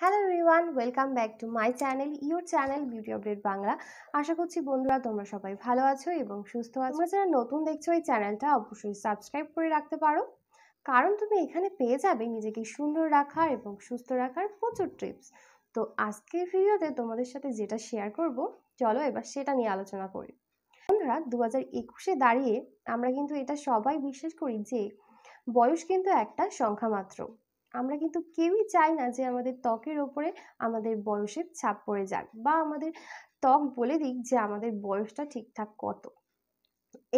Hello everyone, welcome back to my channel, your channel beauty update Bangla. আশা করছি বন্ধুরা তোমরা সবাই ভালো আছো এবং সুস্থ আছো। তোমরা যারা নতুন দেখছো এই চ্যানেলটা অবশ্যই সাবস্ক্রাইব করে রাখতে পারো, কারণ তুমি এখানে পেয়ে যাবে নিজেকে সুন্দর রাখার এবং সুস্থ রাখার প্রচুর টিপস। তো আজকের ভিডিওতে তোমাদের সাথে যেটা শেয়ার করব, চলো এবার সেটা নিয়ে আলোচনা করি। বন্ধুরা, 2021-এ দাঁড়িয়ে আমরা কিন্তু এটা সবাই বিশ্বাস করি যে বয়স কিন্তু একটা সংখ্যা মাত্র। আমরা কিন্তু কেউই চাই না যে আমাদের ত্বকের ওপরে আমাদের বয়সের ছাপ পড়ে যাক, বা আমাদের ত্বক বলে দিক যে আমাদের বয়সটা ঠিকঠাক কত।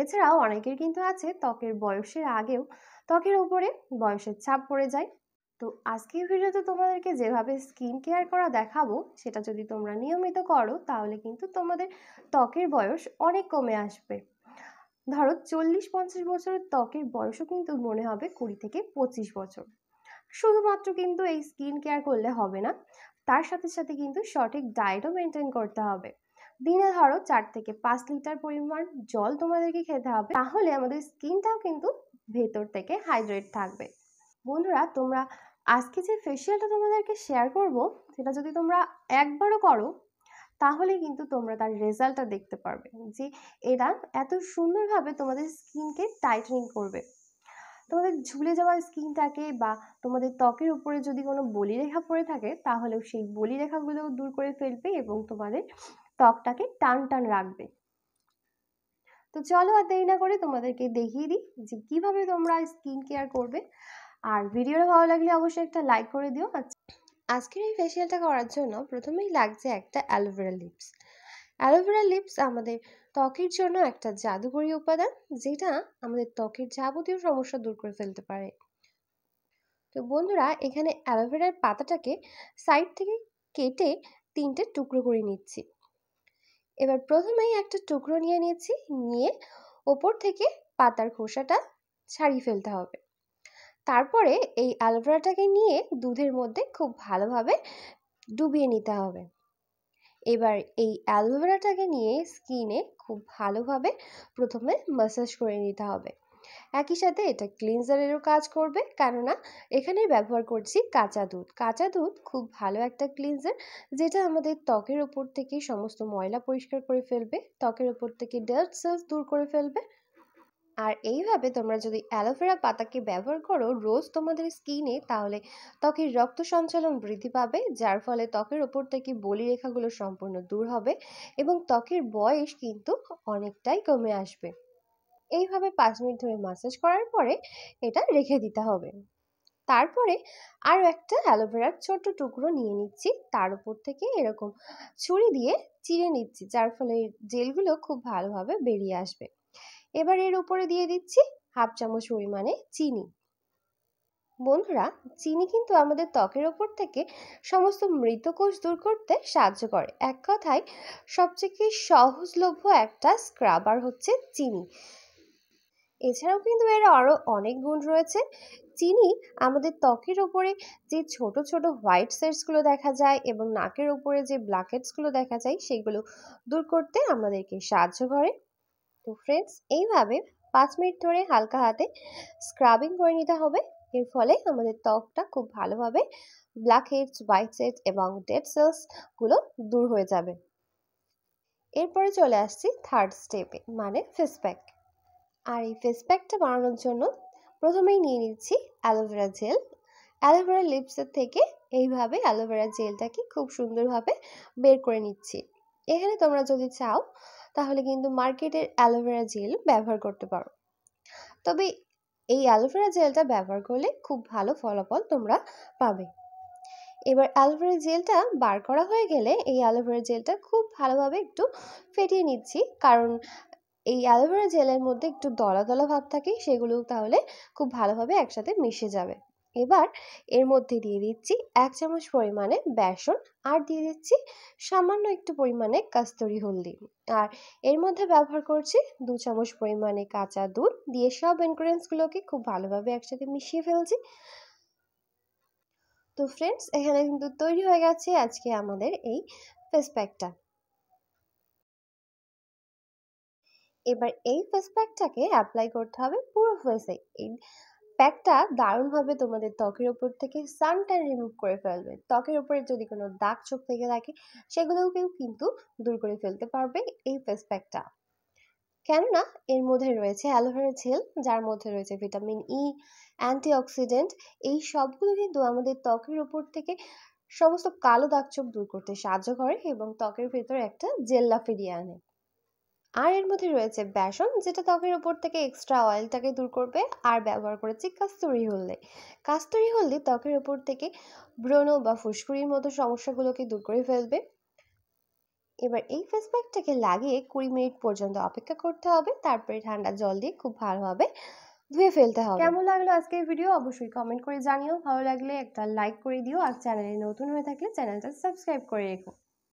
এছাড়াও অনেকের কিন্তু আছে ত্বকের বয়সের আগেও ত্বকের ওপরে বয়সের ছাপ পড়ে যায়। তো আজকের ভিডিওতে তোমাদেরকে যেভাবে স্কিন কেয়ার করা দেখাবো, সেটা যদি তোমরা নিয়মিত করো তাহলে কিন্তু তোমাদের ত্বকের বয়স অনেক কমে আসবে। ধরো 40-50 বছরের ত্বকের বয়সও কিন্তু মনে হবে 20 থেকে 25 বছর। শুধুমাত্র কিন্তু এই স্কিন কেয়ার করলে হবে না, তার সাথে সাথে কিন্তু সঠিক ডায়েটও মেনটেন করতে হবে। দিনে ধরো 4 থেকে 5 লিটার পরিমাণ জল তোমাদেরকে খেতে হবে, তাহলে আমাদের স্কিনটাও কিন্তু ভেতর থেকে হাইড্রেট থাকবে। বন্ধুরা, তোমরা আজকে যে ফেসিয়ালটা তোমাদেরকে শেয়ার করব, সেটা যদি তোমরা একবারও করো তাহলে কিন্তু তোমরা তার রেজাল্টটা দেখতে পারবে যে এরা এত সুন্দরভাবে তোমাদের স্কিনকে টাইটেনিং করবে। তোমাদের ঝুলে যাওয়া স্কিনটাকে বা তোমাদের ত্বকের উপরে যদি কোনো বলিরেখা পড়ে থাকে তাহলেও সেই বলিরেখাগুলো দূর করে ফেলবে এবং তোমাদের ত্বকটাকে টান টান রাখবে। তো চলো আর দেরি না করে তোমাদেরকে দেখিয়ে দিই যে কিভাবে তোমরা স্কিন কেয়ার করবে। আর ভিডিওটা ভালো লাগলে অবশ্যই একটা লাইক করে দিও। আজকের এই ফেসিয়ালটা করার জন্য প্রথমেই লাগছে একটা অ্যালোভেরা লিপস। অ্যালোভেরা লিপস আমাদের ত্বকের জন্য একটা জাদুকরী উপাদান, যেটা আমাদের ত্বকের যাবতীয় সমস্যা দূর করে ফেলতে পারে। তো বন্ধুরা, এখানে অ্যালোভেরার পাতাটাকে সাইড থেকে কেটে 3টে টুকরো করে নিচ্ছি। এবার প্রথমেই একটা টুকরো নিয়ে নিচ্ছি, নিয়ে ওপর থেকে পাতার খোসাটা ছাড়িয়ে ফেলতে হবে। তারপরে এই অ্যালোভেরাটাকে নিয়ে দুধের মধ্যে খুব ভালোভাবে ডুবিয়ে নিতে হবে। এবার এই অ্যালোভেরাটাকে নিয়ে স্কিনে খুব ভালোভাবে প্রথমে ম্যাসাজ করে নিতে হবে। একই সাথে এটা ক্লিনজারেরও কাজ করবে, কেননা এখানে ব্যবহার করছি কাঁচা দুধ। কাঁচা দুধ খুব ভালো একটা ক্লিনজার, যেটা আমাদের ত্বকের ওপর থেকে সমস্ত ময়লা পরিষ্কার করে ফেলবে, ত্বকের ওপর থেকে ডেড সেলস দূর করে ফেলবে। আর এইভাবে তোমরা যদি অ্যালোভেরা পাতাকে ব্যবহার করো রোজ তোমাদের স্কিনে, তাহলে ত্বকের রক্ত সঞ্চালন বৃদ্ধি পাবে, যার ফলে ত্বকের ওপর থেকে বলিরেখাগুলো সম্পূর্ণ দূর হবে এবং ত্বকের বয়স কিন্তু অনেকটাই কমে আসবে। এইভাবে 5 মিনিট ধরে ম্যাসাজ করার পরে এটা রেখে দিতে হবে। তারপরে আরও একটা অ্যালোভেরার ছোট্ট টুকরো নিয়ে নিচ্ছি, তার উপর থেকে এরকম ছুরি দিয়ে চিড়ে নিচ্ছি, যার ফলে জেলগুলো খুব ভালোভাবে বেরিয়ে আসবে। এবার এর উপরে দিয়ে দিচ্ছি 1/2 চামচ পরিমাণে চিনি। বন্ধুরা, চিনি কিন্তু আমাদের ত্বকের ওপর থেকে সমস্ত মৃত কোষ দূর করতে সাহায্য করে। এক কথায় সবথেকে সহজলভ্য একটা স্ক্রাবার হচ্ছে চিনি। এছাড়াও কিন্তু এর আরও অনেক গুণ রয়েছে। চিনি আমাদের ত্বকের ওপরে যে ছোট ছোট হোয়াইট সেটসগুলো দেখা যায় এবং নাকের ওপরে যে ব্ল্যাকহেডসগুলো দেখা যায়, সেগুলো দূর করতে আমাদেরকে সাহায্য করে। তো ফ্রেন্ডস, এইভাবে 5 মিনিট ধরে হালকা হাতে স্ক্রাবিং করে নিতে হবে। এর ফলে আমাদের ত্বকটা খুব ভালোভাবে ব্ল্যাকহেডস, হোয়াইট সেটস এবং ডেড সেলসগুলো দূর হয়ে যাবে। এরপরে চলে আসছি থার্ড স্টেপে, মানে ফেস প্যাক। আর এই ফেস প্যাকটা বানানোর জন্য প্রথমেই নিয়ে নিচ্ছি অ্যালোভেরা জেল। অ্যালোভেরা লিপসের থেকে এইভাবে অ্যালোভেরা জেলটাকে খুব সুন্দরভাবে বের করে নিচ্ছি। এখানে তোমরা যদি চাও তাহলে কিন্তু মার্কেটের অ্যালোভেরা জেল ব্যবহার করতে পারো, তবে এই অ্যালোভেরা জেলটা ব্যবহার করলে খুব ভালো ফলাফল তোমরা পাবে। এবার অ্যালোভেরা জেলটা বার করা হয়ে গেলে এই অ্যালোভেরা জেলটা খুব ভালোভাবে একটু ফেটিয়ে নিচ্ছি, কারণ এই অ্যালোভেরা জেলের মধ্যে একটু দলা দলা ভাব থাকে, সেগুলো তাহলে খুব ভালোভাবে একসাথে মিশে যাবে। এবার এর মধ্যে দিয়ে দিচ্ছি 1 চামচ পরিমাণে বেসন, আর দিয়ে দিচ্ছি সামান্য একটু পরিমাণে কাস্তুরি হলদি, আর এর মধ্যে ব্যবহার করছি 2 চামচ পরিমাণে কাঁচা দুধ দিয়ে সব ইনগ্রেডিয়েন্টসগুলোকে খুব ভালোভাবে একসাথে মিশিয়ে ফেলছি। তো ফ্রেন্ডস, এখানে কিন্তু তৈরি হয়ে গেছে আজকে আমাদের এই ফেস প্যাকটা। এবার এই ফেস প্যাকটাকে অ্যাপ্লাই করতে হবে পুরো ফেসে। এই প্যাকটা দারুণভাবে তোমাদের ত্বকের উপর থেকে সানট্যান রিমুভ করে ফেলবে। ত্বকের উপরে যদি কোনো দাগ ছোপ থেকে থাকে সেগুলোকেও কিন্তু দূর করে ফেলতে পারবে এই ফেস প্যাকটা। কেননা এর মধ্যে রয়েছে অ্যালোভেরা জেল, যার মধ্যে রয়েছে ভিটামিন ই, অ্যান্টিঅক্সিডেন্ট। এই সবগুলো কিন্তু আমাদের ত্বকের উপর থেকে সমস্ত কালো দাগ ছোপ দূর করতে সাহায্য করে এবং ত্বকের ভেতরে একটা জেল্লা ফিরিয়ে আনে। আর এর মধ্যে রয়েছে বেসন, যেটা ত্বকের উপর থেকে এক্সট্রা অয়েলটাকে দূর করবে। আর ব্যবহার করেছি কাস্তুরি হলদে। কাস্তুরি হলদে ত্বকের উপর থেকে ব্রণ বা ফুসকুড়ির মতো সমস্যাগুলোকে দূর করে ফেলবে। এবার এই ফেস প্যাকটাকে লাগিয়ে 20 মিনিট পর্যন্ত অপেক্ষা করতে হবে, তারপরে ঠান্ডা জল দিয়ে খুব ভালোভাবে ধুয়ে ফেলতে হবে। কেমন লাগলো আজকের ভিডিও অবশ্যই কমেন্ট করে জানিও। ভালো লাগলে একটা লাইক করে দিও, আর চ্যানেলে নতুন হয়ে থাকলে চ্যানেলটা সাবস্ক্রাইব করে রেখো।